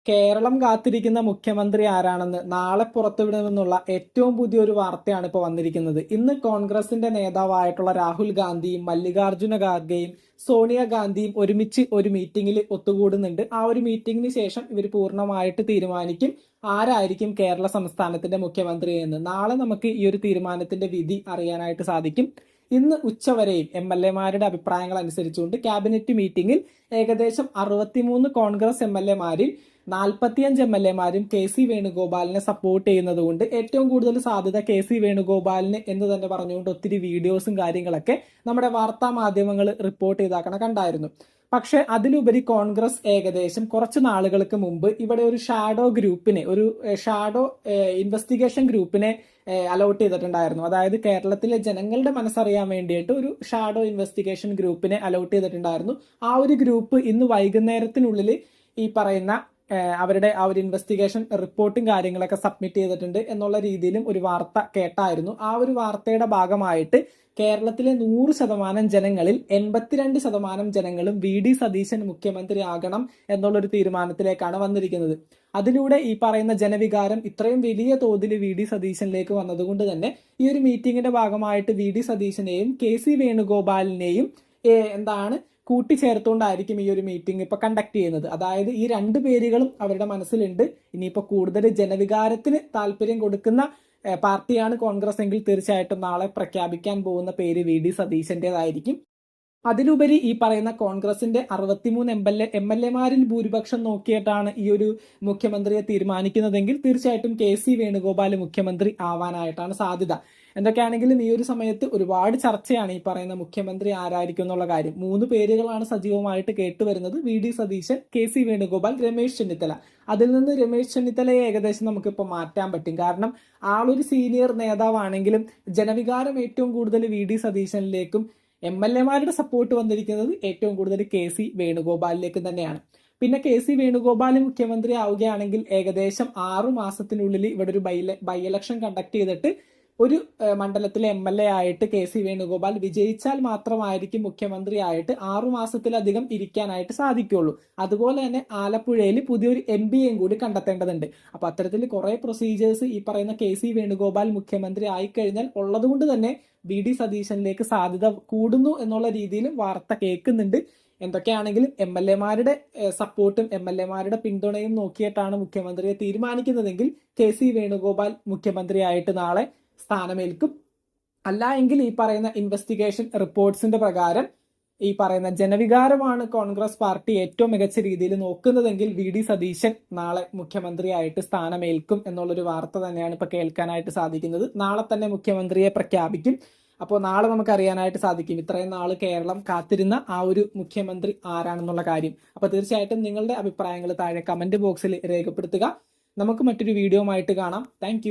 കേരളം കാത്തിരിക്കുന്ന മുഖ്യമന്ത്രി ആരാണെന്ന് നാളെ പുറത്തുവിടുമെന്നുള്ള ഏറ്റവും പുതിയൊരു വാർത്തയാണ് ഇപ്പോൾ വന്നിരിക്കുന്നത്. ഇന്ന് കോൺഗ്രസിന്റെ നേതാവായിട്ടുള്ള രാഹുൽ ഗാന്ധിയും മല്ലികാർജുന ഖാർഗെയും സോണിയാഗാന്ധിയും ഒരുമിച്ച് ഒരു മീറ്റിംഗിൽ ഒത്തുകൂടുന്നുണ്ട്. ആ ഒരു മീറ്റിംഗിന് ശേഷം ഇവർ പൂർണ്ണമായിട്ട് തീരുമാനിക്കും ആരായിരിക്കും കേരള സംസ്ഥാനത്തിന്റെ മുഖ്യമന്ത്രി എന്ന്. നാളെ നമുക്ക് ഈ ഒരു തീരുമാനത്തിന്റെ വിധി അറിയാനായിട്ട് സാധിക്കും. ഇന്ന് ഉച്ചവരെയും MLA-മാരുടെ അഭിപ്രായങ്ങൾ അനുസരിച്ചുകൊണ്ട് ക്യാബിനറ്റ് മീറ്റിംഗിൽ ഏകദേശം 63 കോൺഗ്രസ് MLA-മാരിൽ 45 MLA-മാരും KC വേണുഗോപാലിനെ സപ്പോർട്ട് ചെയ്യുന്നത് കൊണ്ട് ഏറ്റവും കൂടുതൽ സാധ്യത KC വേണുഗോപാലിന് എന്ന് തന്നെ പറഞ്ഞുകൊണ്ട് ഒത്തിരി വീഡിയോസും കാര്യങ്ങളൊക്കെ നമ്മുടെ വാർത്താ മാധ്യമങ്ങൾ റിപ്പോർട്ട് ചെയ്താക്കണ കണ്ടായിരുന്നു. പക്ഷെ അതിലുപരി കോൺഗ്രസ് ഏകദേശം കുറച്ച് നാളുകൾക്ക് മുമ്പ് ഇവിടെ ഒരു ഷാഡോ ഇൻവെസ്റ്റിഗേഷൻ ഗ്രൂപ്പിനെ അലോട്ട് ചെയ്തിട്ടുണ്ടായിരുന്നു. അതായത് കേരളത്തിലെ ജനങ്ങളുടെ മനസ്സറിയാൻ വേണ്ടിയിട്ട് ഒരു ഷാഡോ ഇൻവെസ്റ്റിഗേഷൻ ഗ്രൂപ്പിനെ അലോട്ട് ചെയ്തിട്ടുണ്ടായിരുന്നു. ആ ഒരു ഗ്രൂപ്പ് ഇന്ന് വൈകുന്നേരത്തിനുള്ളിൽ ഈ പറയുന്ന അവരുടെ ആ ഒരു ഇൻവെസ്റ്റിഗേഷൻ റിപ്പോർട്ടും കാര്യങ്ങളൊക്കെ സബ്മിറ്റ് ചെയ്തിട്ടുണ്ട് എന്നുള്ള രീതിയിലും ഒരു വാർത്ത കേട്ടായിരുന്നു. ആ ഒരു വാർത്തയുടെ ഭാഗമായിട്ട് കേരളത്തിലെ 100% ജനങ്ങളിൽ 82% ജനങ്ങളും VD സതീശൻ മുഖ്യമന്ത്രി ആകണം എന്നുള്ളൊരു തീരുമാനത്തിലേക്കാണ് വന്നിരിക്കുന്നത്. അതിലൂടെ ഈ പറയുന്ന ജനവികാരം ഇത്രയും വലിയ തോതിൽ VD സതീശനിലേക്ക് വന്നതുകൊണ്ട് തന്നെ ഈ ഒരു മീറ്റിംഗിന്റെ ഭാഗമായിട്ട് VD സതീശനെയും KC വേണുഗോപാലിനെയും കൂട്ടിച്ചേർത്തുകൊണ്ടായിരിക്കും ഈ ഒരു മീറ്റിംഗ് ഇപ്പൊ കണ്ടക്ട് ചെയ്യുന്നത്. അതായത് ഈ രണ്ട് പേരുകളും അവരുടെ മനസ്സിലുണ്ട്. ഇനിയിപ്പോ കൂടുതൽ ജനവികാരത്തിന് താല്പര്യം കൊടുക്കുന്ന പാർട്ടിയാണ് കോൺഗ്രസ് എങ്കിൽ തീർച്ചയായിട്ടും നാളെ പ്രഖ്യാപിക്കാൻ പോകുന്ന പേര് VD സതീശന്റേതായിരിക്കും. അതിലുപരി ഈ പറയുന്ന കോൺഗ്രസിന്റെ 63 MLA-മാരിൽ ഭൂരിപക്ഷം നോക്കിയിട്ടാണ് ഈ ഒരു മുഖ്യമന്ത്രിയെ തീരുമാനിക്കുന്നതെങ്കിൽ തീർച്ചയായിട്ടും KC വേണുഗോപാൽ മുഖ്യമന്ത്രി ആവാനായിട്ടാണ് സാധ്യത. എന്തൊക്കെയാണെങ്കിലും ഈ ഒരു സമയത്ത് ഒരുപാട് ചർച്ചയാണ് ഈ പറയുന്ന മുഖ്യമന്ത്രി ആരായിരിക്കും എന്നുള്ള കാര്യം. 3 പേരുകളാണ് സജീവമായിട്ട് കേട്ടുവരുന്നത്: VD സതീശൻ, KC വേണുഗോപാൽ, രമേശ് ചെന്നിത്തല. അതിൽ നിന്ന് രമേശ് ചെന്നിത്തലയെ ഏകദേശം നമുക്കിപ്പോൾ മാറ്റാൻ പറ്റും. കാരണം ആളൊരു സീനിയർ നേതാവാണെങ്കിലും ജനവികാരം ഏറ്റവും കൂടുതൽ VD സതീശനിലേക്കും MLA-മാരുടെ സപ്പോർട്ട് വന്നിരിക്കുന്നത് ഏറ്റവും കൂടുതൽ KC വേണുഗോപാലിലേക്ക് തന്നെയാണ്. പിന്നെ KC വേണുഗോപാൽ മുഖ്യമന്ത്രി ആവുകയാണെങ്കിൽ ഏകദേശം 6 മാസത്തിനുള്ളിൽ ഇവിടെ ഒരു ബൈ ഇലക്ഷൻ കണ്ടക്ട് ചെയ്തിട്ട് ഒരു മണ്ഡലത്തിലെ MLA ആയിട്ട് KC വേണുഗോപാൽ വിജയിച്ചാൽ മാത്രമായിരിക്കും മുഖ്യമന്ത്രി ആയിട്ട് 6 മാസത്തിലധികം ഇരിക്കാനായിട്ട് സാധിക്കുള്ളൂ. അതുപോലെ തന്നെ ആലപ്പുഴയിൽ പുതിയൊരു MPയും കൂടി കണ്ടെത്തേണ്ടതുണ്ട്. അപ്പൊ അത്തരത്തിൽ കുറെ പ്രൊസീജിയേഴ്സ് ഈ പറയുന്ന KC വേണുഗോപാൽ മുഖ്യമന്ത്രി ആയിക്കഴിഞ്ഞാൽ ഉള്ളതുകൊണ്ട് തന്നെ VD സതീശനിലേക്ക് സാധ്യത കൂടുന്നു എന്നുള്ള രീതിയിലും വാർത്ത കേൾക്കുന്നുണ്ട്. എന്തൊക്കെയാണെങ്കിലും MLA-മാരുടെ സപ്പോർട്ടും MLA-മാരുടെ പിന്തുണയും നോക്കിയിട്ടാണ് മുഖ്യമന്ത്രിയെ തീരുമാനിക്കുന്നതെങ്കിൽ KC വേണുഗോപാൽ മുഖ്യമന്ത്രിയായിട്ട് നാളെ സ്ഥാനമേൽക്കും. അല്ല എങ്കിൽ ഈ പറയുന്ന ഇൻവെസ്റ്റിഗേഷൻ റിപ്പോർട്ട്സിന്റെ പ്രകാരം ഈ പറയുന്ന ജനവികാരമാണ് കോൺഗ്രസ് പാർട്ടി ഏറ്റവും മികച്ച രീതിയിൽ നോക്കുന്നതെങ്കിൽ VD സതീശൻ നാളെ മുഖ്യമന്ത്രിയായിട്ട് സ്ഥാനമേൽക്കും എന്നുള്ളൊരു വാർത്ത തന്നെയാണ് ഇപ്പൊ കേൾക്കാനായിട്ട് സാധിക്കുന്നത്. നാളെ തന്നെ മുഖ്യമന്ത്രിയെ പ്രഖ്യാപിക്കും. അപ്പോൾ നാളെ നമുക്ക് അറിയാനായിട്ട് സാധിക്കും ഇത്രയും നാൾ കേരളം കാത്തിരുന്ന ആ ഒരു മുഖ്യമന്ത്രി ആരാണെന്നുള്ള കാര്യം. അപ്പൊ തീർച്ചയായിട്ടും നിങ്ങളുടെ അഭിപ്രായങ്ങൾ താഴെ കമന്റ് ബോക്സിൽ രേഖപ്പെടുത്തുക. നമുക്ക് മറ്റൊരു വീഡിയോ ആയിട്ട് കാണാം. താങ്ക്